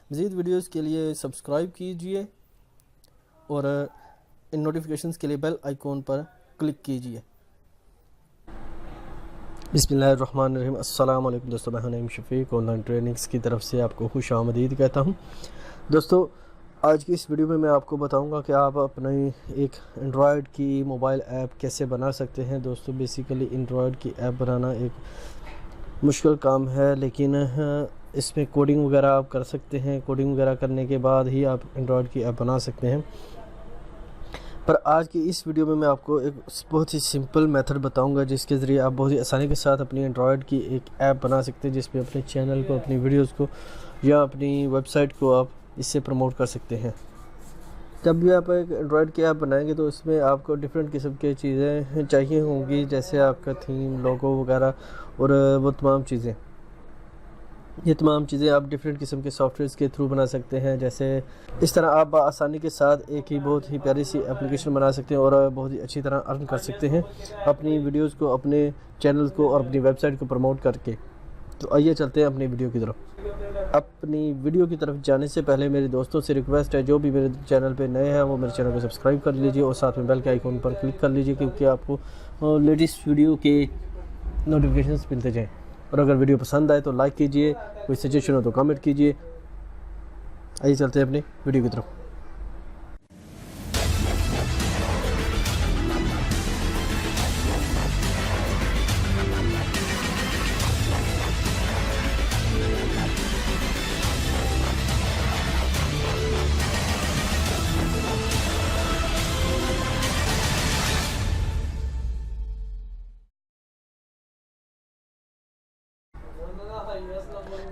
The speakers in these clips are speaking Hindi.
मज़ीद वीडियोज़ के लिए सब्सक्राइब कीजिए और इन नोटिफिकेशंस के लिए बेल आइकॉन पर क्लिक कीजिए। बिस्मिल्लाहिर्रहमानिर्रहीम। अस्सलाम वालेकुम दोस्तों, मैं नईम शफीक ऑनलाइन ट्रेनिंग्स की तरफ से आपको खुश आमदीद कहता हूँ। दोस्तों, आज की इस वीडियो में मैं आपको बताऊंगा कि आप अपनी एक एंड्रॉयड की मोबाइल ऐप कैसे बना सकते हैं। दोस्तों, बेसिकली एंड्रॉयड की ऐप बनाना एक मुश्किल काम है, लेकिन इसमें कोडिंग वगैरह आप कर सकते हैं। कोडिंग वगैरह करने के बाद ही आप एंड्रॉयड की ऐप बना सकते हैं। पर आज की इस वीडियो में मैं आपको एक बहुत ही सिंपल मेथड बताऊंगा जिसके ज़रिए आप बहुत ही आसानी के साथ अपनी एंड्रॉयड की एक ऐप बना सकते हैं, जिसमें अपने चैनल को, अपनी वीडियोस को या अपनी वेबसाइट को आप इससे प्रमोट कर सकते हैं। जब भी आप एक एंड्रॉयड की ऐप बनाएंगे तो इसमें आपको डिफरेंट किस्म की चीज़ें चाहिए होंगी, जैसे आपका थीम, लोगो वगैरह और वो तमाम चीज़ें। ये तमाम चीज़ें आप डिफरेंट किस्म के सॉफ्टवेयर्स के थ्रू बना सकते हैं। जैसे इस तरह आप आसानी के साथ एक ही बहुत ही प्यारी सी एप्लीकेशन बना सकते हैं और बहुत ही अच्छी तरह अर्न कर सकते हैं अपनी वीडियोस को, अपने चैनल को और अपनी वेबसाइट को प्रमोट करके। तो आइए चलते हैं अपनी वीडियो की तरफ। अपनी वीडियो की तरफ जाने से पहले मेरे दोस्तों से रिक्वेस्ट है, जो भी मेरे चैनल पे नए हैं वो मेरे चैनल को सब्सक्राइब कर लीजिए और साथ में बेल के आइकॉन पर क्लिक कर लीजिए, क्योंकि आपको लेटेस्ट वीडियो के नोटिफिकेशंस मिलते जाएँ। और अगर वीडियो पसंद आए तो लाइक कीजिए, कोई सजेशन हो तो कमेंट कीजिए। आइए चलते हैं अपनी वीडियो की तरफ।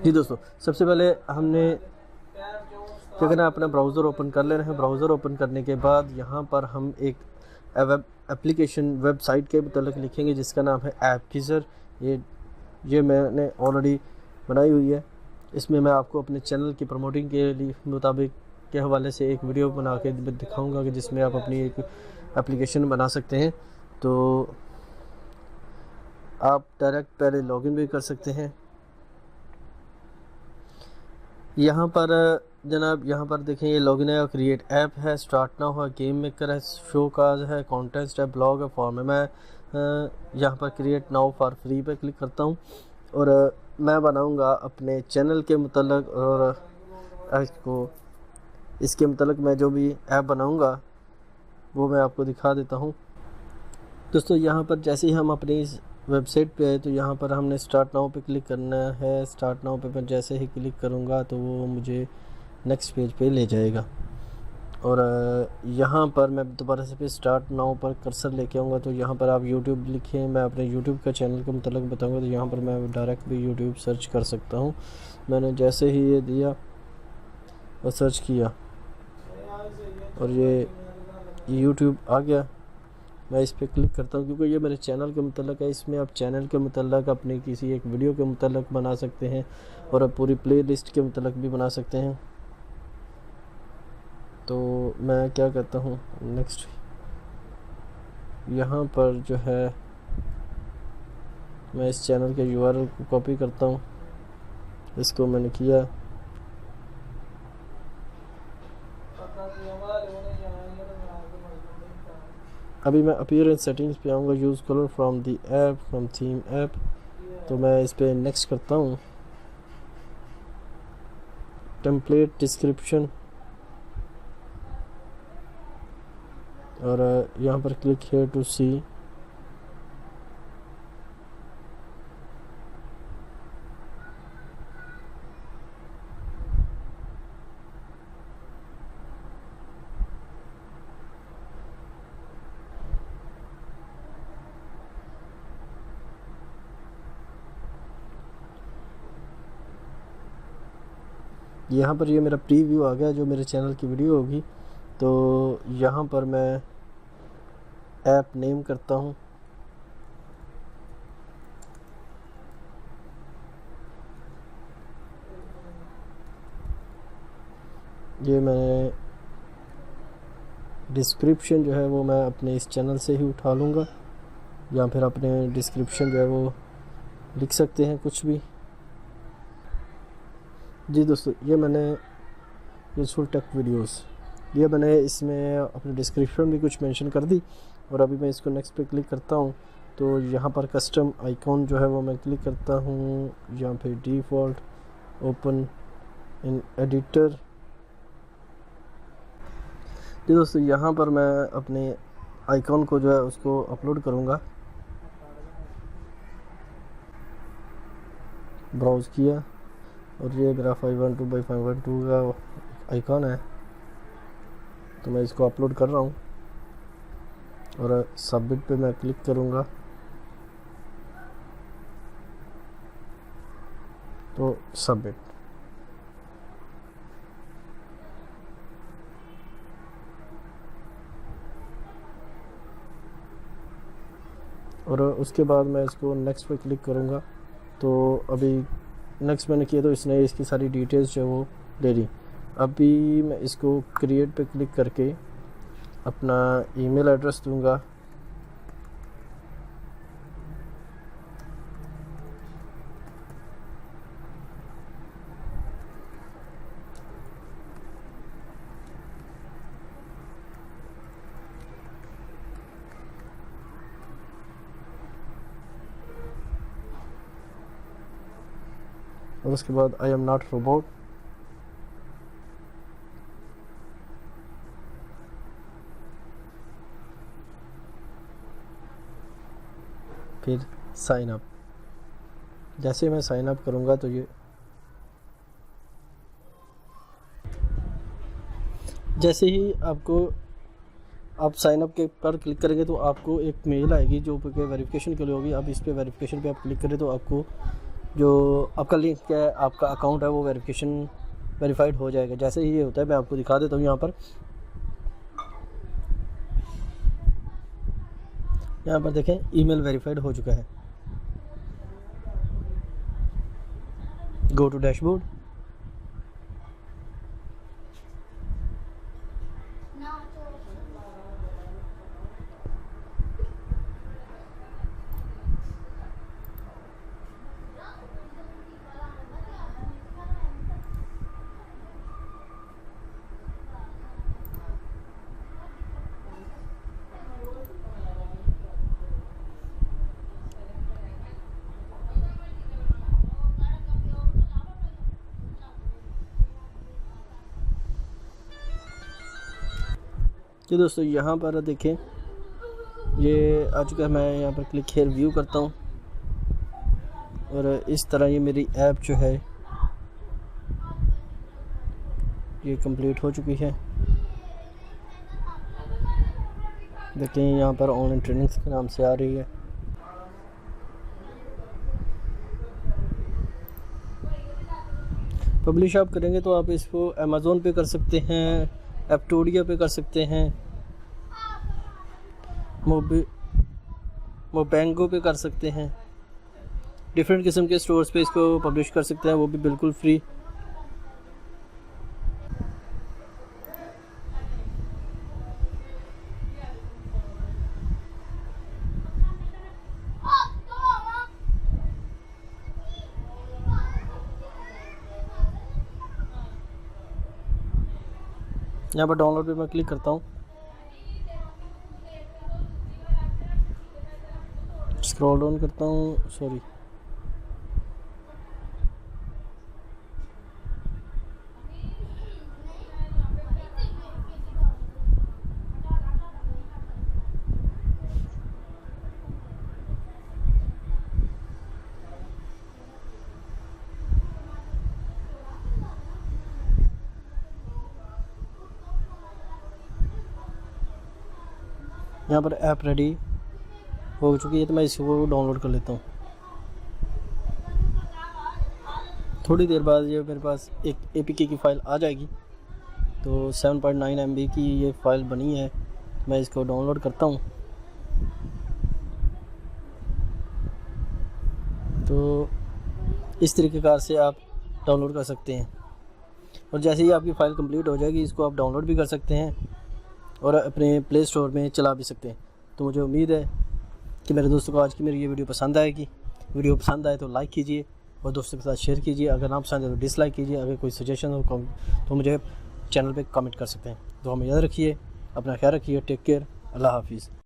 जी दोस्तों, सबसे पहले हमने क्या करना है, अपना ब्राउज़र ओपन कर लेना है। ब्राउज़र ओपन करने के बाद यहाँ पर हम एक वेब एप्लीकेशन वेबसाइट के मतलब लिखेंगे जिसका नाम है ऐपकीज़र। ये मैंने ऑलरेडी बनाई हुई है। इसमें मैं आपको अपने चैनल की प्रमोटिंग के लिए मुताबिक के हवाले से एक वीडियो बना के दिखाऊंगा कि जिसमें आप अपनी एक एप्लीकेशन बना सकते हैं। तो आप डायरेक्ट पहले लॉगिन भी कर सकते हैं। यहाँ पर जनाब, यहाँ पर देखें, ये लॉगिन है, क्रिएट ऐप है, स्टार्ट नाउ है, गेम मेकर है, शो काज है, कॉन्टेस्ट है, ब्लॉग है, फॉर्म है। मैं यहाँ पर क्रिएट नाउ फॉर फ्री पे क्लिक करता हूँ और मैं बनाऊँगा अपने चैनल के मतलब, और इसके मतलब मैं जो भी ऐप बनाऊँगा वो मैं आपको दिखा देता हूँ। दोस्तों, यहाँ पर जैसे ही हम अपनी इस वेबसाइट पे आए तो यहाँ पर हमने स्टार्ट नाउ पे क्लिक करना है। स्टार्ट नाउ पे मैं जैसे ही क्लिक करूँगा तो वो मुझे नेक्स्ट पेज पे ले जाएगा और यहाँ पर मैं दोबारा से फिर स्टार्ट नाउ पर कर्सर लेके आऊँगा। तो यहाँ पर आप यूट्यूब लिखें, मैं अपने यूट्यूब का चैनल का मतलब बताऊँगा। तो यहाँ पर मैं डायरेक्ट भी यूट्यूब सर्च कर सकता हूँ। मैंने जैसे ही ये दिया और सर्च किया और ये यूट्यूब आ गया। मैं इस पर क्लिक करता हूँ क्योंकि ये मेरे चैनल के मतलब है। इसमें आप चैनल के मतलब अपनी किसी एक वीडियो के मतलब बना सकते हैं और अब पूरी प्ले लिस्ट के मतलब भी बना सकते हैं। तो मैं क्या करता हूँ, नेक्स्ट यहाँ पर जो है मैं इस चैनल के URL को कॉपी करता हूँ। इसको मैंने किया। अभी मैं अपीयरेंस सेटिंग्स पे आऊँगा, use colour from the app, from theme app. तो मैं इस पर नेक्स्ट करता हूँ। टेम्पलेट डिस्क्रिप्शन और यहाँ पर क्लिक हियर टू सी। यहाँ पर ये मेरा प्रीव्यू आ गया जो मेरे चैनल की वीडियो होगी। तो यहाँ पर मैं ऐप नेम करता हूँ। ये मैंने डिस्क्रिप्शन जो है वो मैं अपने इस चैनल से ही उठा लूँगा, या फिर अपने डिस्क्रिप्शन जो है वो लिख सकते हैं कुछ भी। जी दोस्तों, ये मैंने यूज़फुल टेक वीडियोस। ये मैंने इसमें अपने डिस्क्रिप्शन भी कुछ मेंशन कर दी। और अभी मैं इसको नेक्स्ट पे क्लिक करता हूँ तो यहाँ पर कस्टम आइकॉन जो है वो मैं क्लिक करता हूँ। यहाँ पे डिफ़ॉल्ट ओपन इन एडिटर। जी दोस्तों, यहाँ पर मैं अपने आइकॉन को जो है उसको अपलोड करूँगा। ब्राउज़ किया और ये मेरा 512x512 का आइकॉन है, तो मैं इसको अपलोड कर रहा हूँ और सबमिट पे मैं क्लिक करूँगा तो सबमिट। और उसके बाद मैं इसको नेक्स्ट पे क्लिक करूँगा तो अभी नेक्स्ट मैंने किया तो इसने इसकी सारी डिटेल्स जो है वो ले ली। अभी मैं इसको क्रिएट पे क्लिक करके अपना ईमेल एड्रेस दूंगा। और उसके बाद आई एम नॉट रोबोट। फिर साइन अप। जैसे मैं साइन अप करूँगा तो ये जैसे ही आप साइन अप के पर क्लिक करेंगे तो आपको एक मेल आएगी जो वेरिफिकेशन के लिए होगी। अब इस पे वेरिफिकेशन पे आप क्लिक करें तो आपको जो आपका लिंक है, आपका अकाउंट है, वो वेरीफाइड हो जाएगा। जैसे ही ये होता है मैं आपको दिखा देता हूँ। यहाँ पर देखें ईमेल वेरीफाइड हो चुका है। Go to dashboard. तो दोस्तों यहाँ पर देखें ये आ चुका है। मैं यहाँ पर क्लिक हेयर व्यू करता हूँ और इस तरह ये मेरी ऐप जो है ये कंप्लीट हो चुकी है। देखें यहाँ पर ऑनलाइन ट्रेनिंग्स के नाम से आ रही है। पब्लिश आप करेंगे तो आप इसको अमेज़ोन पे कर सकते हैं, एप्टोडिया पे कर सकते हैं, मोबैंगो पे कर सकते हैं। डिफरेंट किस्म के स्टोर्स पे इसको पब्लिश कर सकते हैं, वो भी बिल्कुल फ्री। यहाँ पर डाउनलोड पे मैं क्लिक करता हूँ, स्क्रॉल डाउन करता हूँ, सॉरी यहाँ पर ऐप रेडी हो चुकी है तो मैं इसको डाउनलोड कर लेता हूँ। थोड़ी देर बाद ये मेरे पास एक APK की फ़ाइल आ जाएगी। तो 7.9 MB की ये फ़ाइल बनी है, मैं इसको डाउनलोड करता हूँ। तो इस तरीक़ेकार से आप डाउनलोड कर सकते हैं और जैसे ही आपकी फ़ाइल कंप्लीट हो जाएगी इसको आप डाउनलोड भी कर सकते हैं और अपने प्ले स्टोर में चला भी सकते हैं। तो मुझे उम्मीद है कि मेरे दोस्तों को आज की मेरी ये वीडियो पसंद आएगी। वीडियो पसंद आए तो लाइक कीजिए और दोस्तों के साथ शेयर कीजिए। अगर ना पसंद है तो डिसलाइक कीजिए। अगर कोई सजेशन हो तो मुझे चैनल पे कमेंट कर सकते हैं। तो हमें याद रखिए, अपना ख्याल रखिए, टेक केयर, अल्लाह हाफिज़।